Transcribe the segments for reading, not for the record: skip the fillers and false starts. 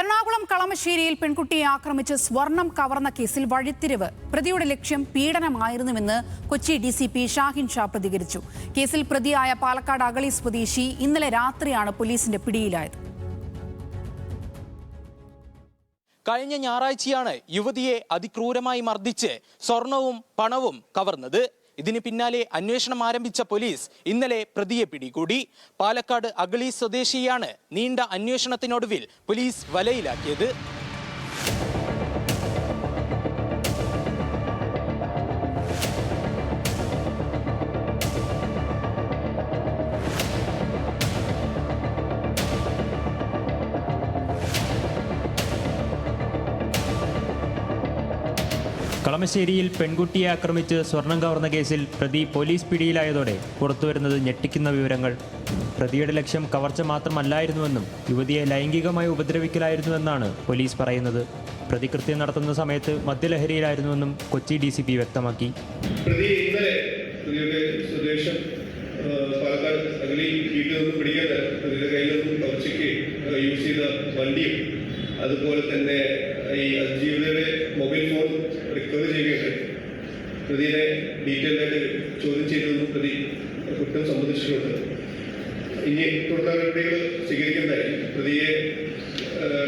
എറണാകുളം കളമശ്ശേരിയിൽ പെൺകുട്ടിയെ ആക്രമിച്ച് സ്വർണം കവർന്ന കേസിൽ വഴിത്തിരിവ്. പ്രതിയുടെ ലക്ഷ്യം പീഡനമായിരുന്നുവെന്ന് കൊച്ചി ഡിസിപി ഷാഹിൻ ഷാ പ്രതികരിച്ചു. കേസിൽ പ്രതിയായ പാലക്കാട് അഗളി സ്വദേശി ഇന്നലെ രാത്രിയാണ് പോലീസിന്റെ പിടിയിലായത്. കഴിഞ്ഞ ഞായറാഴ്ചയാണ് യുവതിയെ അതിക്രൂരമായി മർദ്ദിച്ച് സ്വർണവും പണവും കവർന്നത്. ഇതിന് പിന്നാലെ അന്വേഷണം ആരംഭിച്ച പോലീസ് ഇന്നലെ പ്രതിയെ പിടികൂടി. പാലക്കാട് അഗളി സ്വദേശിയാണ് നീണ്ട അന്വേഷണത്തിനൊടുവിൽ പോലീസ് വലയിലാക്കിയത്. കളമശ്ശേരിയിൽ പെൺകുട്ടിയെ ആക്രമിച്ച് സ്വർണം കവർന്ന കേസിൽ പ്രതി പോലീസ് പിടിയിലായതോടെ പുറത്തുവരുന്നത് ഞെട്ടിക്കുന്ന വിവരങ്ങൾ. പ്രതിയുടെ ലക്ഷ്യം കവർച്ച മാത്രമല്ലായിരുന്നുവെന്നും യുവതിയെ ലൈംഗികമായി ഉപദ്രവിക്കലായിരുന്നുവെന്നാണ് പോലീസ് പറയുന്നത്. പ്രതി കൃത്യം നടത്തുന്ന സമയത്ത് മദ്യലഹരിയിലായിരുന്നുവെന്നും കൊച്ചി ഡിസിപി വ്യക്തമാക്കി. പാലക്കാട് അഗളി വീട്ടിൽ നിന്ന് പിടിക്കാൻ പ്രതിയുടെ കയ്യിൽ നിന്നും കവർച്ചയ്ക്ക് യൂസ് ചെയ്ത വണ്ടിയും അതുപോലെ തന്നെ ഈ അതിജീവിതയുടെ മൊബൈൽ ഫോൺ റിക്കവർ ചെയ്യുകയുണ്ട്. പ്രതിയെ ഡീറ്റെയിൽ ആയിട്ട് ചോദ്യം ചെയ്തതെന്നും പ്രതി കുറ്റം സംബന്ധിച്ചിട്ടുണ്ട്. ഇനി തുടർ നടപടികൾ സ്വീകരിക്കുന്നതായി. പ്രതിയെ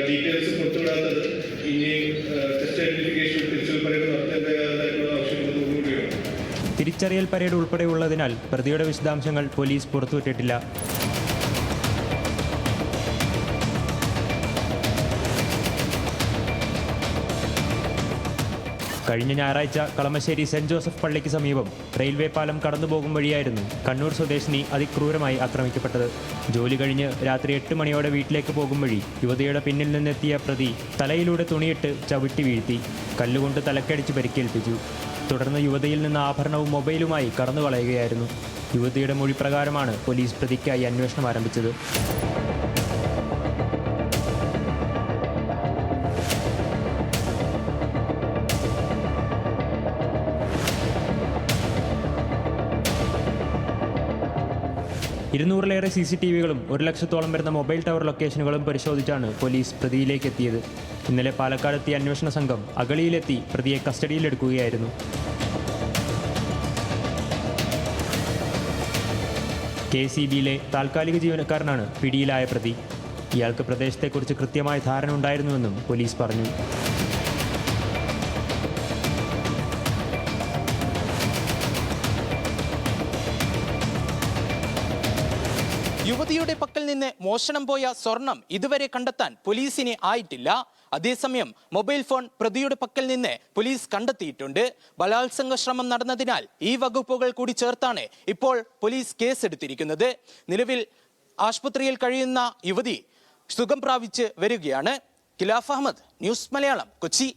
ഡീറ്റെയിൽസ് പുറത്തുവിടാത്തത് ഇനി ടെസ്റ്റ് ഐഡന്റിഫിക്കേഷൻ തിരിച്ചറിയൽ പരേഡ് നടത്തേണ്ടതായിട്ടുള്ള ആവശ്യമുള്ളതുകൂടിയാണ്. തിരിച്ചറിയൽ പരേഡ് ഉൾപ്പെടെയുള്ളതിനാൽ പ്രതിയുടെ വിശദാംശങ്ങൾ പോലീസ് പുറത്തുവിട്ടിട്ടില്ല. കഴിഞ്ഞ ഞായറാഴ്ച കളമശ്ശേരി സെന്റ് ജോസഫ് പള്ളിക്ക് സമീപം റെയിൽവേ പാലം കടന്നുപോകും വഴിയായിരുന്നു കണ്ണൂർ സ്വദേശിനി അതിക്രൂരമായി ആക്രമിക്കപ്പെട്ടത്. ജോലി കഴിഞ്ഞ് രാത്രി 8 മണിയോടെ വീട്ടിലേക്ക് പോകും വഴി യുവതിയുടെ പിന്നിൽ നിന്നെത്തിയ പ്രതി തലയിലൂടെ തുണിയിട്ട് ചവിട്ടി വീഴ്ത്തി. കല്ലുകൊണ്ട് തലക്കടിച്ച് പരിക്കേൽപ്പിച്ചു. തുടർന്ന് യുവതിയിൽ നിന്ന് ആഭരണവും മൊബൈലുമായി കടന്നു കളയുകയായിരുന്നു. യുവതിയുടെ മൊഴിപ്രകാരമാണ് പോലീസ് പ്രതിക്കായി അന്വേഷണം ആരംഭിച്ചത്. ഇരുന്നൂറിലേറെ CCTVകളും 1 ലക്ഷത്തോളം വരുന്ന മൊബൈൽ ടവർ ലൊക്കേഷനുകളും പരിശോധിച്ചാണ് പോലീസ് പ്രതിയിലേക്ക് എത്തിയത്. ഇന്നലെ പാലക്കാടെത്തിയ അന്വേഷണ സംഘം അഗളിയിലെത്തി പ്രതിയെ കസ്റ്റഡിയിലെടുക്കുകയായിരുന്നു. KCBയിലെ താൽക്കാലിക ജീവനക്കാരനാണ് പിടിയിലായ പ്രതി. ഇയാൾക്ക് പ്രദേശത്തെക്കുറിച്ച് കൃത്യമായ ധാരണ ഉണ്ടായിരുന്നുവെന്നും പോലീസ് പറഞ്ഞു. യുവതിയുടെ പക്കൽ നിന്ന് മോഷണം പോയ സ്വർണം ഇതുവരെ കണ്ടെത്താൻ പോലീസിന് ആയിട്ടില്ല. അതേസമയം മൊബൈൽ ഫോൺ പ്രതിയുടെ പക്കൽ നിന്ന് പോലീസ് കണ്ടെത്തിയിട്ടുണ്ട്. ബലാത്സംഗ ശ്രമം നടന്നതിനാൽ ഈ വകുപ്പുകൾ കൂടി ചേർത്താണ് ഇപ്പോൾ പോലീസ് കേസെടുത്തിരിക്കുന്നത്. നിലവിൽ ആശുപത്രിയിൽ കഴിയുന്ന യുവതി സുഖം പ്രാപിച്ച് വരികയാണ്. ഖിലാഫ് അഹമ്മദ്, ന്യൂസ് മലയാളം, കൊച്ചി.